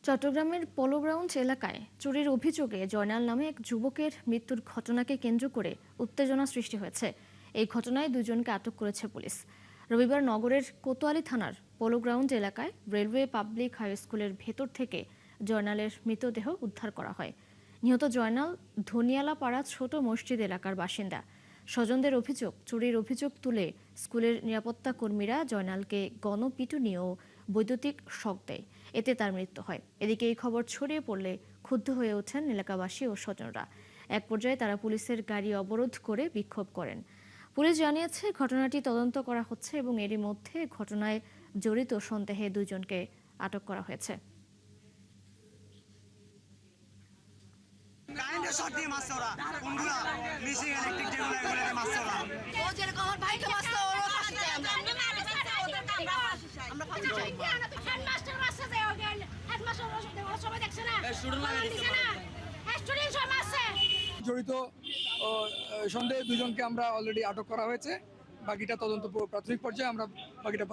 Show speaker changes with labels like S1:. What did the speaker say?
S1: চট্টগ্রামের polo ground এলাকায় চুরির অভিযোগে জয়নাল নামে এক যুবকের মৃত্যুর ঘটনাকে কেন্দ্র করে উত্তেজনা সৃষ্টি হয়েছে। এই ঘটনায় দুজনকে আটক করেছে পুলিশ। রবিবার নগরের কোতোয়ালি থানার পোলো গ্রাউন্ড এলাকায় রেলওয়ে পাবলিক হাই স্কুলের ভেতর থেকে জয়নালের মৃতদেহ উদ্ধার করা হয়। নিহত জয়নাল ধনিয়ালাপাড়া ছোট মসজিদ এলাকার বাসিন্দা। স্বজনদের অভিযোগ, চুরির অভিযোগ তুলে স্কুলের নিরাপত্তা কর্মীরা জয়নালকে গণপিটুনি ও বৈদ্যুতিক শক দেয়। এতে তার মৃত্যু হয়। এদিকে এই খবর ছড়িয়ে পড়লে ক্ষুব্ধ হয়ে ওঠেন এলাকাবাসী ও স্বজনরা। এক পর্যায়ে তারা পুলিশের গাড়ি অবরোধ করে বিক্ষোভ করেন। পুলিশ জানিয়েছে ঘটনাটি তদন্ত করা হচ্ছে এবং এরই মধ্যে ঘটনায় জড়িত সন্দেহে দুজনকে আটক করা হয়েছে।
S2: কারেন্টের শর্ট দিয়ে মারছে ওরা, কোনগুলা মিশিং ইলেকট্রিক যেগুলো এগুলো দিয়ে মারছে ওরা।
S3: ও যেরকম আমার ভাইকে মারছে ওরও ফাঁসি চাই আমরা ফাঁসি চাই। হেডমাস্টার মারছে যে হেডমাস্টার ওরা সবাই দেখছে না, স্টুডেন্ট লাগে দিছে না, স্টুডেন্ট সব মারছে।
S4: জড়িত সন্দেহে দুজনকে আমরা অলরেডি আটক করা হয়েছে। বাকিটা তদন্ত প্রাথমিক পর্যায়ে আমরা বাকিটা